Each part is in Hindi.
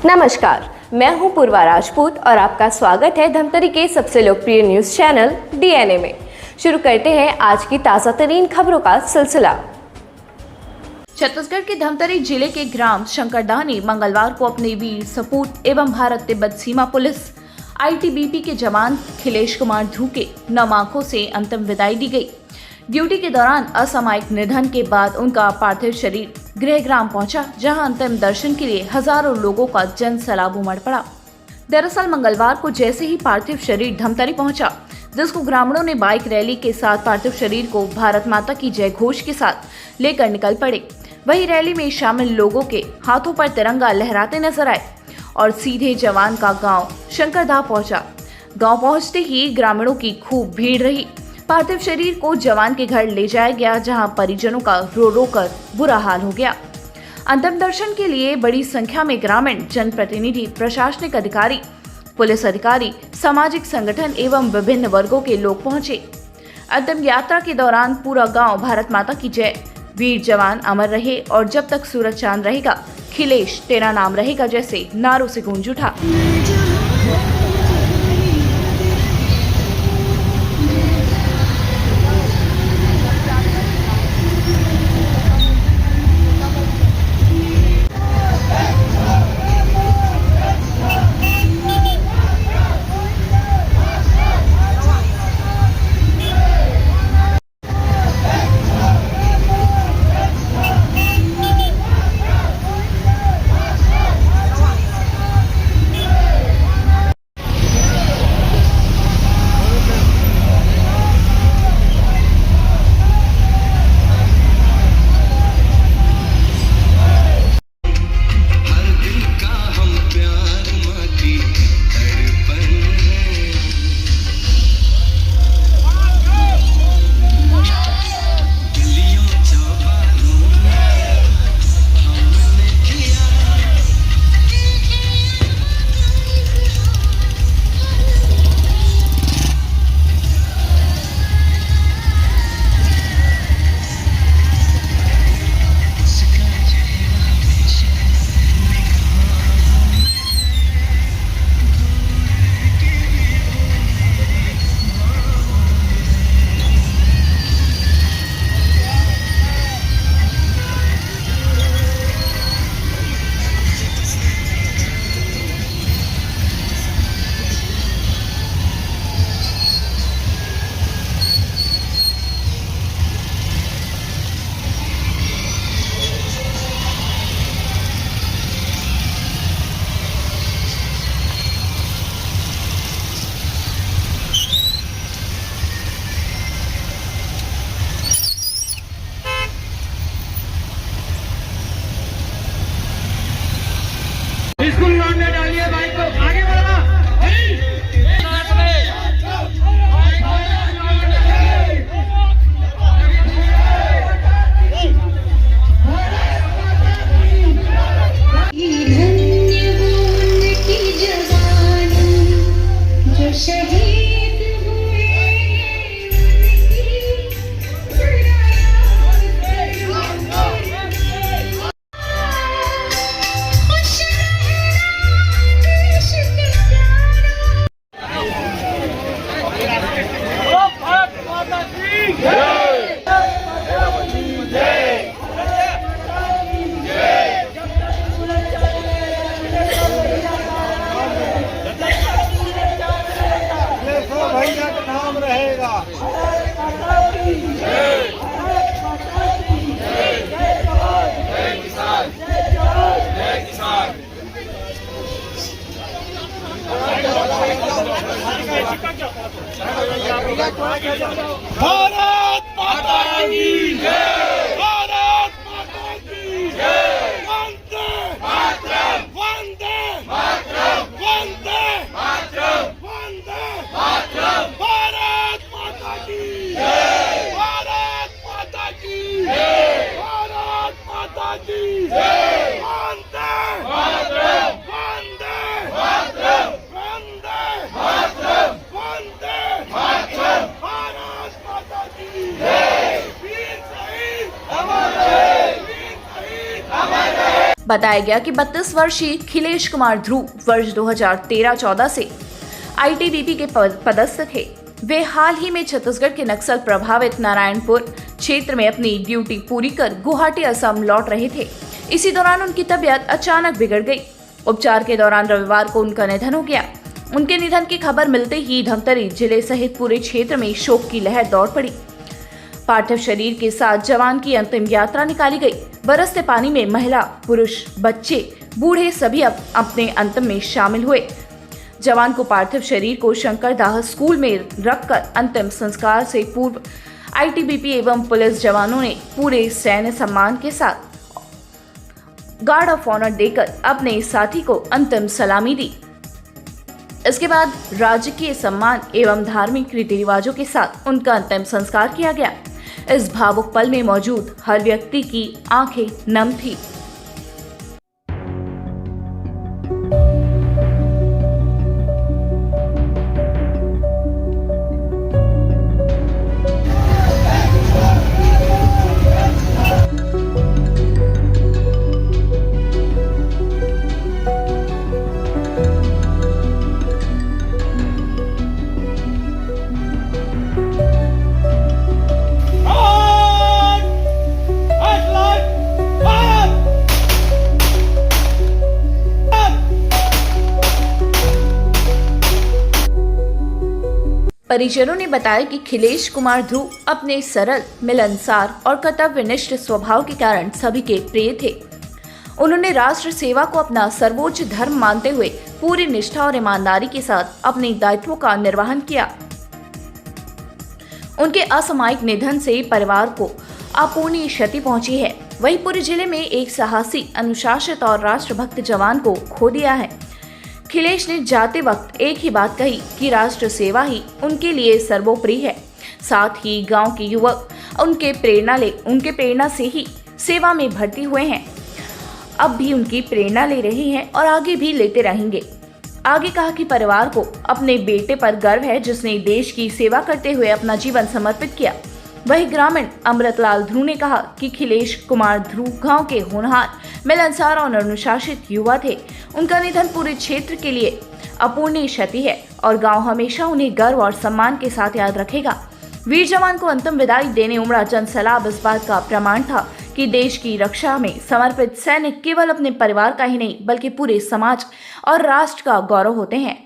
नमस्कार, मैं हूं पूर्वा राजपूत और आपका स्वागत है धमतरी के सबसे लोकप्रिय न्यूज चैनल डीएनए में। शुरू करते हैं आज की ताज़ा तरीन खबरों का सिलसिला। छत्तीसगढ़ के धमतरी जिले के ग्राम शंकरदा ने मंगलवार को अपने वीर सपूत एवं भारत तिब्बत सीमा पुलिस आईटीबीपी के जवान खिलेश कुमार धू के 9 आंखों से अंतिम विदाई दी गई। ड्यूटी के दौरान असामयिक निधन के बाद उनका पार्थिव शरीर गृहग्राम पहुंचा, जहां अंतिम दर्शन के लिए हजारों लोगों का जन सैलाब उमड़ पड़ा। दरअसल मंगलवार को जैसे ही पार्थिव शरीर धमतरी पहुंचा, जिसको ग्रामीणों ने बाइक रैली के साथ पार्थिव शरीर को भारत माता की जय घोष के साथ लेकर निकल पड़े। वही रैली में शामिल लोगों के हाथों पर तिरंगा लहराते नजर आए और सीधे जवान का गांव शंकरदा पहुंचा। गांव पहुंचते ही ग्रामीणों की खूब भीड़ रही। पार्थिव शरीर को जवान के घर ले जाया गया, जहां परिजनों का रो रो कर बुरा हाल हो गया। अंतिम दर्शन के लिए बड़ी संख्या में ग्रामीण, जनप्रतिनिधि, प्रशासनिक अधिकारी, पुलिस अधिकारी, सामाजिक संगठन एवं विभिन्न वर्गों के लोग पहुंचे। अंतिम यात्रा के दौरान पूरा गांव भारत माता की जय, वीर जवान अमर रहे और जब तक सूरज चांद रहेगा, खिलेश तेरा नाम रहेगा जैसे नारों से गूंज उठा। भारत माता की जय, भारत माता की जय, वंदे मातरम, वंदे मातरम, वंदे मातरम, वंदे मातरम, भारत माता की जय, भारत माता की जय, भारत माता की जय, वंदे मातरम, वंदे मातरम, वंदे मातरम, वंदे मातरम, भारत माता की जय, वीर बताया गया कि 32 वर्षीय खिलेश कुमार ध्रुव वर्ष 2013-14 से आईटीबीपी के पदस्थ थे। वे हाल ही में छत्तीसगढ़ के नक्सल प्रभावित नारायणपुर क्षेत्र में अपनी ड्यूटी पूरी कर गुवाहाटी असम लौट रहे थे। इसी दौरान उनकी तबीयत अचानक बिगड़ गई। उपचार के दौरान रविवार को उनका निधन हो गया। उनके निधन की खबर मिलते ही धमतरी जिले सहित पूरे क्षेत्र में शोक की लहर दौड़ पड़ी। पार्थिव शरीर के साथ जवान की अंतिम यात्रा निकाली गई। बरसते पानी में महिला, पुरुष, बच्चे, बूढ़े सभी अपने अंतिम में शामिल हुए। जवान को पार्थिव शरीर को शंकरदाह स्कूल में रखकर अंतिम संस्कार से पूर्व आईटीबीपी एवं पुलिस जवानों ने पूरे सैन्य सम्मान के साथ गार्ड ऑफ ऑनर देकर अपने साथी को अंतिम सलामी दी। इसके बाद राजकीय सम्मान एवं धार्मिक रीति रिवाजों के साथ उनका अंतिम संस्कार किया गया। इस भावुक पल में मौजूद हर व्यक्ति की आंखें नम थी। परिजनों ने बताया कि खिलेश कुमार ध्रुव अपने सरल, मिलनसार और कर्तव्यनिष्ठ स्वभाव के कारण सभी के प्रिय थे। उन्होंने राष्ट्र सेवा को अपना सर्वोच्च धर्म मानते हुए पूरी निष्ठा और ईमानदारी के साथ अपने दायित्वों का निर्वहन किया। उनके असामयिक निधन से परिवार को अपूरणीय क्षति पहुंची है। वहीं पूरे जिले में एक साहसी, अनुशासित और राष्ट्रभक्त जवान को खो दिया है। खिलेश ने जाते वक्त एक ही बात कही कि राष्ट्र सेवा ही उनके लिए सर्वोपरि है। साथ ही गांव के युवक उनके प्रेरणा से ही सेवा में भर्ती हुए हैं। अब भी उनकी प्रेरणा ले रहे हैं और आगे भी लेते रहेंगे। आगे कहा कि परिवार को अपने बेटे पर गर्व है जिसने देश की सेवा करते हुए अपना जीवन समर्पित किया। वही ग्रामीण अमृतलाल ध्रुव ने कहा कि खिलेश कुमार ध्रुव गांव के होनहार, मिलनसार और अनुशासित युवा थे। उनका निधन पूरे क्षेत्र के लिए अपूरणीय क्षति है और गांव हमेशा उन्हें गर्व और सम्मान के साथ याद रखेगा। वीर जवान को अंतिम विदाई देने उमड़ा जनसैलाब इस बात का प्रमाण था कि देश की रक्षा में समर्पित सैनिक केवल अपने परिवार का ही नहीं बल्कि पूरे समाज और राष्ट्र का गौरव होते हैं।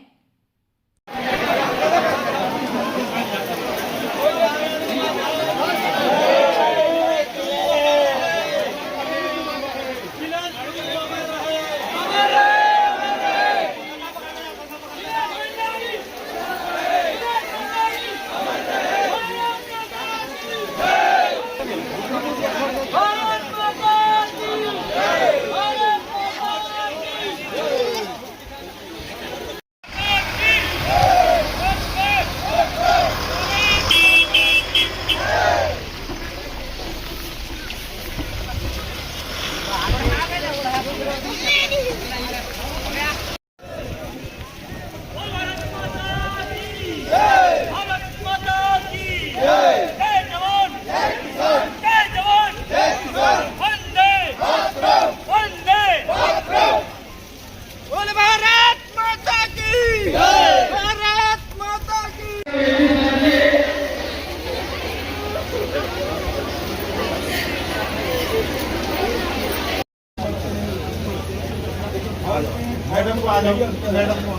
मैडम को आ जाओ, मैडम को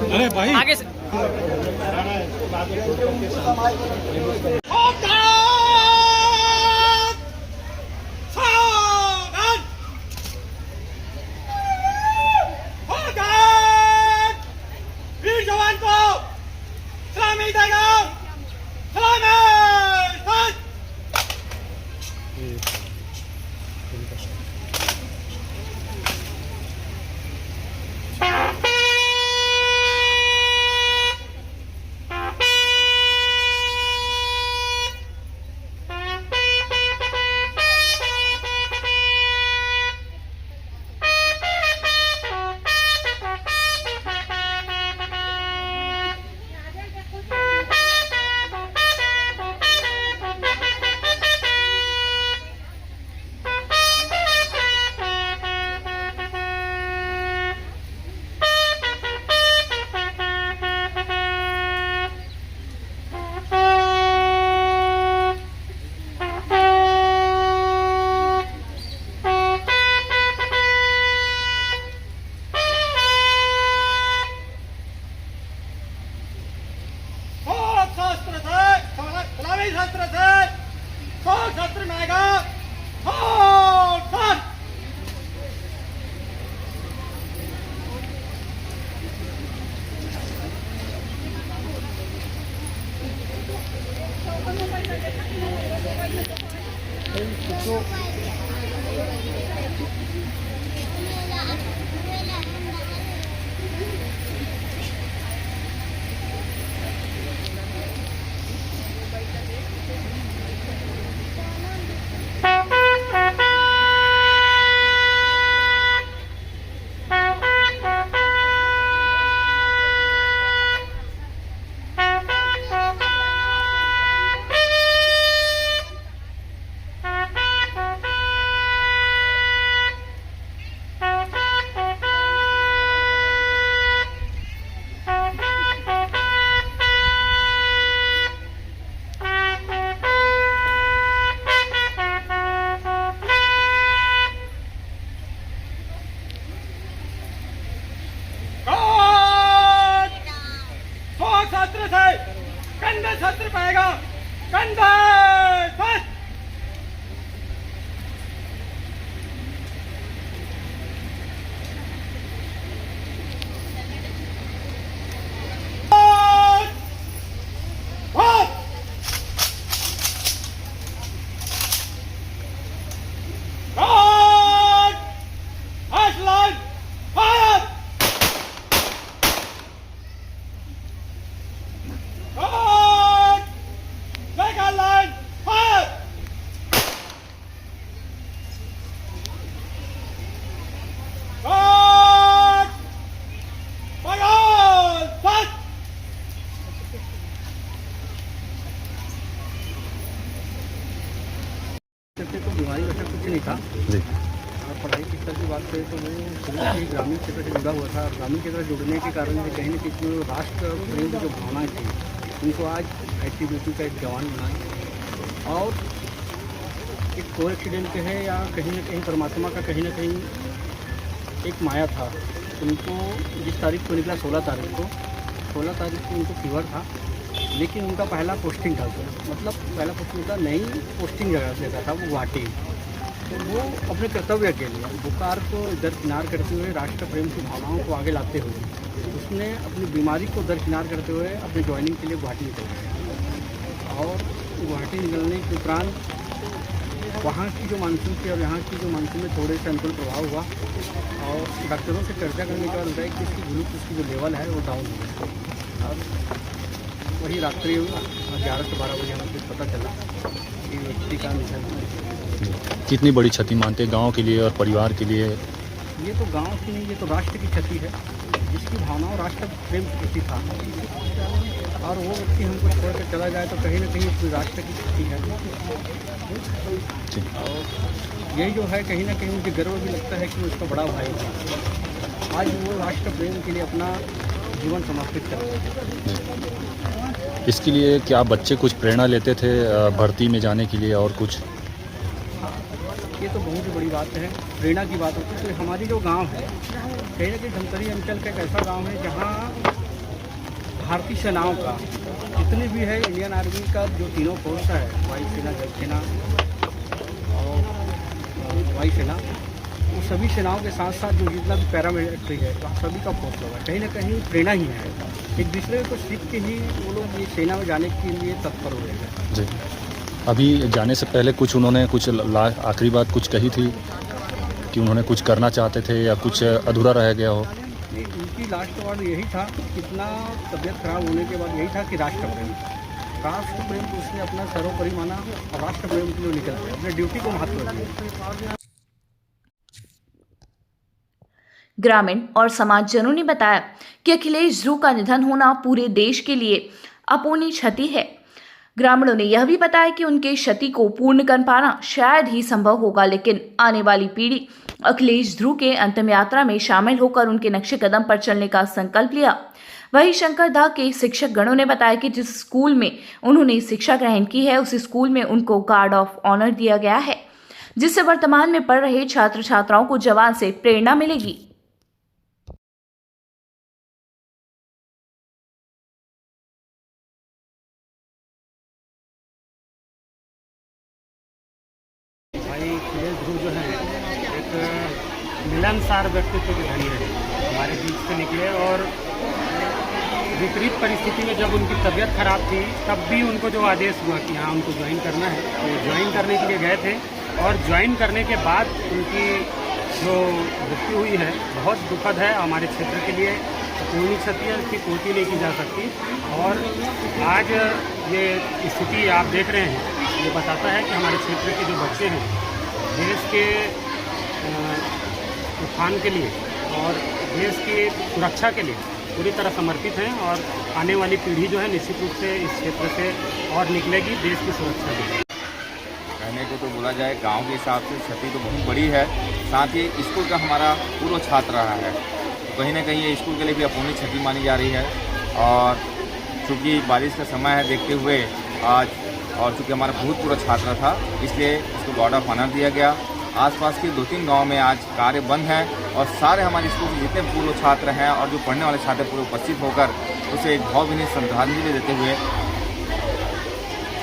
अरे भाई आगे से वीर जवान को सलामी देगा। कई शस्त्र से 100 शस्त्र महंगा और साथ शस्त्र से कंधे शस्त्र पाएगा कंधे शस्त्र करके तो बीमारी वैसे कुछ नहीं था जी। और पढ़ाई के स्तर की बात करें तो वो शुरू से ही ग्रामीण क्षेत्र से जुड़ा हुआ था। ग्रामीण क्षेत्र से जुड़ने के कारण से कहीं न कहीं जो राष्ट्र प्रेम की जो भावनाएँ थी उनको आज ITBP का एक जवान बनाए और एक को एक्सीडेंट है या कहीं न कहीं परमात्मा का कहीं न कहीं एक माया था। उनको जिस तारीख को निकला 16 तारीख को उनको फीवर था, लेकिन उनका पहला पोस्टिंग था मतलब पहला पोस्टिंग था नई पोस्टिंग जगह से था वो गुवाहाटी। तो वो अपने कर्तव्य के लिए बुखार को दरकिनार करते हुए राष्ट्र प्रेम की भावनाओं को आगे लाते हुए उसने अपनी बीमारी को दरकिनार करते हुए अपने ज्वाइनिंग के लिए गुवाहाटी निकल गया। और गुवाहाटी निकलने के उपरांत वहाँ की जो मानसून थी और यहाँ की जो मानसून में थोड़े से अनुकूल प्रभाव हुआ और डॉक्टरों से चर्चा करने के बाद बताया कि इसकी ग्लूकोज की जो लेवल है वो डाउन हो गई। और वही रात्रि 11 से 12 बजे हमें कुछ पता चला कि व्यक्ति का निधन हुआ। कितनी बड़ी क्षति मानते हैं गांव के लिए और परिवार के लिए? ये तो गांव की नहीं, ये तो राष्ट्र की क्षति है जिसकी भावनाओं राष्ट्र प्रेम की क्षति था और वो व्यक्ति हमको छोड़ कर चला जाए तो कहीं ना कहीं उसमें राष्ट्र की क्षति है। और यही जो है कहीं ना कहीं मुझे गर्व भी लगता है कि उसका बड़ा भाई था। आज वो राष्ट्र प्रेम के लिए अपना जीवन समर्पित कर रहे हैं। इसके लिए क्या बच्चे कुछ प्रेरणा लेते थे भर्ती में जाने के लिए और कुछ? ये तो बहुत ही बड़ी बात है, प्रेरणा की बात होती है। तो हमारी जो गांव है कहीं ना कहीं धमतरी अंचल का एक ऐसा गांव है जहां भारतीय सेनाओं का जितनी भी है इंडियन आर्मी का जो तीनों फोर्स है वायुसेना, जल सेना और वायुसेना, वो सभी सेनाओं के साथ साथ जो जितना भी पैरामिलिट्री है सभी का फोर्स होगा। कहीं ना कहीं प्रेरणा ही है, एक दूसरे को सीख के ही वो लोग ये सेना में जाने के लिए तत्पर हो रहे हैं। जी। अभी जाने से पहले कुछ उन्होंने कुछ आखिरी बात कुछ कही थी कि उन्होंने कुछ करना चाहते थे या कुछ अधूरा रह गया हो? उनकी लास्ट वर्ड यही था, कितना तबीयत खराब होने के बाद यही था कि राष्ट्र प्रेम तो उसने अपना सर्वोपरि माना और राष्ट्र प्रेम के लिए निकल गया, अपने ड्यूटी को महत्व दिया। ग्रामीण और समाजजनों ने बताया कि अखिलेश ध्रुव का निधन होना पूरे देश के लिए अपूर्णीय क्षति है। ग्रामीणों ने यह भी बताया कि उनके क्षति को पूर्ण कर पाना शायद ही संभव होगा, लेकिन आने वाली पीढ़ी अखिलेश ध्रुव के अंतिम यात्रा में शामिल होकर उनके नक्शे कदम पर चलने का संकल्प लिया। वहीं शंकरदह के शिक्षक गणों ने बताया कि जिस स्कूल में उन्होंने शिक्षा ग्रहण की है उस स्कूल में उनको गार्ड ऑफ ऑनर दिया गया है, जिससे वर्तमान में पढ़ रहे छात्र छात्राओं को जवान से प्रेरणा मिलेगी। ध्रुव जो हैं एक मिलनसार व्यक्तित्व के धनी रहे, हमारे बीच से निकले और विपरीत परिस्थिति में जब उनकी तबीयत खराब थी तब भी उनको जो आदेश हुआ कि हाँ उनको ज्वाइन करना है तो ज्वाइन करने के लिए गए थे और ज्वाइन करने के बाद उनकी जो मृत्यु हुई है बहुत दुखद है। हमारे क्षेत्र के लिए पूर्णी क्षति है, इसकी पूर्ति नहीं की जा सकती। और आज ये स्थिति आप देख रहे हैं, ये बताता है कि हमारे क्षेत्र के जो बच्चे हैं देश के उत्थान के लिए और देश की सुरक्षा के लिए पूरी तरह समर्पित हैं और आने वाली पीढ़ी जो है निश्चित रूप से इस क्षेत्र से और निकलेगी देश की सुरक्षा के लिए। कहने को तो बोला जाए गांव के हिसाब से क्षति तो बहुत बड़ी है, साथ ही स्कूल का हमारा पूर्व छात्र रहा है, तो कहीं ना कहीं ये स्कूल के लिए भी अपूर्णी क्षति मानी जा रही है। और चूँकि बारिश का समय है देखते हुए आज, और चूँकि हमारा भूतपूर्व छात्र था इसलिए इसको गार्ड ऑफ ऑनर दिया गया। आसपास के 2-3 गांव में आज कार्य बंद है और सारे हमारे स्कूल के जितने पूर्व छात्र हैं और जो पढ़ने वाले छात्र पूरे उपस्थित होकर उसे एक भावभीनी श्रद्धांजलि देते हुए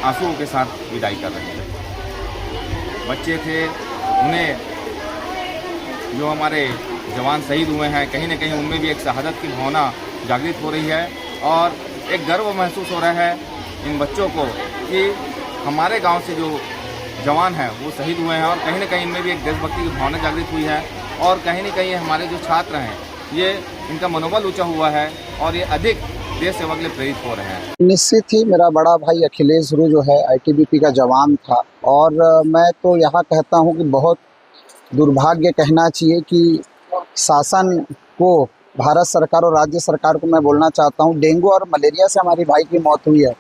आंसुओं के साथ विदाई कर रहे हैं। बच्चे थे, उन्हें जो हमारे जवान शहीद हुए हैं कहीं ना कहीं उनमें भी एक शहादत की भावना जागृत हो रही है और एक गर्व महसूस हो रहा है इन बच्चों को कि हमारे गांव से जो जवान हैं वो शहीद हुए हैं और कहीं ना कहीं इनमें भी एक देशभक्ति की भावना जागृत हुई है और कहीं ना कहीं हमारे जो छात्र हैं ये इनका मनोबल ऊंचा हुआ है और ये अधिक देश सेवा के लिए प्रेरित हो रहे हैं। निश्चित ही मेरा बड़ा भाई अखिलेश ध्रुव जो है ITBP का जवान था और मैं तो यहाँ कहता हूँ कि बहुत दुर्भाग्य कहना चाहिए कि शासन को, भारत सरकार और राज्य सरकार को मैं बोलना चाहता हूँ, डेंगू और मलेरिया से हमारी भाई की मौत हुई है।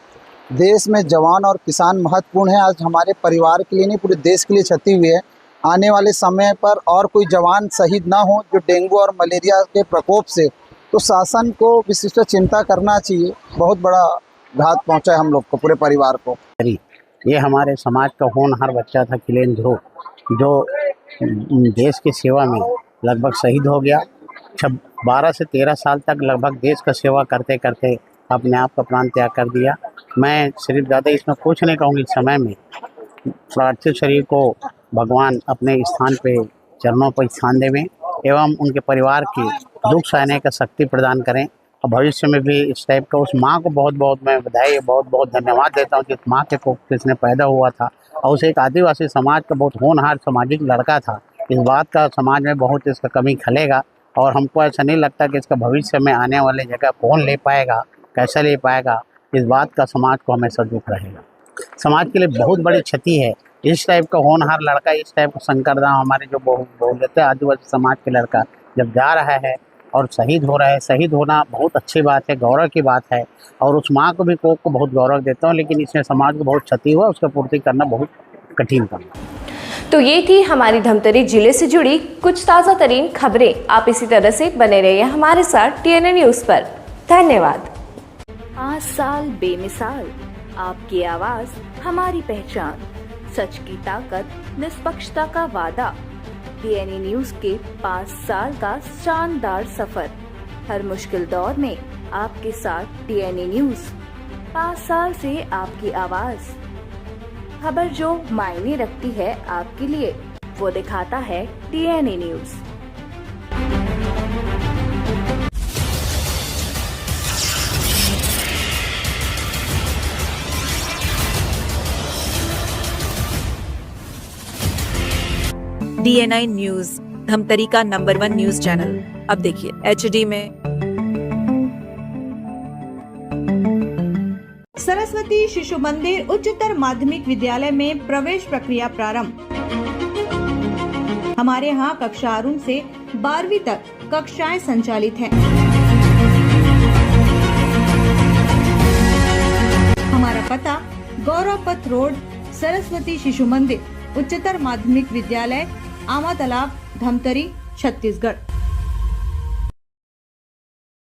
देश में जवान और किसान महत्वपूर्ण है, आज हमारे परिवार के लिए नहीं पूरे देश के लिए क्षति हुई है। आने वाले समय पर और कोई जवान शहीद ना हो जो डेंगू और मलेरिया के प्रकोप से, तो शासन को विशिष्ट चिंता करना चाहिए। बहुत बड़ा घात पहुंचा है हम लोग को, पूरे परिवार को। ये हमारे समाज का होनहार बच्चा था अखिलेश ध्रुव, जो देश की सेवा में लगभग शहीद हो गया। 12 से 13 साल तक लगभग देश का सेवा करते करते अपने आप का प्राण त्याग कर दिया। मैं सिर्फ ज़्यादा इसमें कुछ नहीं कहूँगी। इस समय में पार्थिव शरीर को भगवान अपने स्थान पे चरणों पर स्थान देवें एवं उनके परिवार की दुख सहने का शक्ति प्रदान करें और भविष्य में भी इस टाइप का, उस माँ को बहुत बहुत मैं बधाई, बहुत बहुत धन्यवाद देता हूँ कि इस माँ के कोख जिसने पैदा हुआ था और उसे एक आदिवासी समाज का बहुत होनहार सामाजिक लड़का था। इस बात का समाज में बहुत इसका कमी खलेगा और हमको ऐसा नहीं लगता कि इसका भविष्य में आने वाले जगह कौन ले पाएगा, कैसे ले पाएगा। इस बात का समाज को हमेशा दुख रहेगा। समाज के लिए बहुत बड़ी क्षति है। इस टाइप का होनहार लड़का, इस टाइप का शंकरदाम हमारे जो बहुलते आदिवासी समाज के लड़का जब जा रहा है और शहीद हो रहा है, शहीद होना बहुत अच्छी बात है, गौरव की बात है और उस माँ को भी कोख को बहुत गौरव देता हूँ, लेकिन इसमें समाज को बहुत क्षति हुआ, उसका पूर्ति करना बहुत कठिन काम। तो ये थी हमारी धमतरी जिले से जुड़ी कुछ ताज़ा तरीन खबरें। आप इसी तरह से बने रहिए हमारे साथ TNA न्यूज़ पर। धन्यवाद। 5 साल बेमिसाल, आपकी आवाज हमारी पहचान, सच की ताकत, निष्पक्षता का वादा। TNA न्यूज़ के 5 साल का शानदार सफर, हर मुश्किल दौर में आपके साथ TNA न्यूज़। 5 साल से आपकी आवाज, खबर जो मायने रखती है आपके लिए, वो दिखाता है TNA news. DNI news, Dhamtari का नंबर 1 न्यूज चैनल। अब देखिए HD में। सरस्वती शिशु मंदिर उच्चतर माध्यमिक विद्यालय में प्रवेश प्रक्रिया प्रारंभ। हमारे यहाँ कक्षा आरंभ से 12वीं तक कक्षाएं संचालित हैं। हमारा पता गौरव पथ रोड, सरस्वती शिशु मंदिर उच्चतर माध्यमिक विद्यालय, आमा तालाब, धमतरी, छत्तीसगढ़।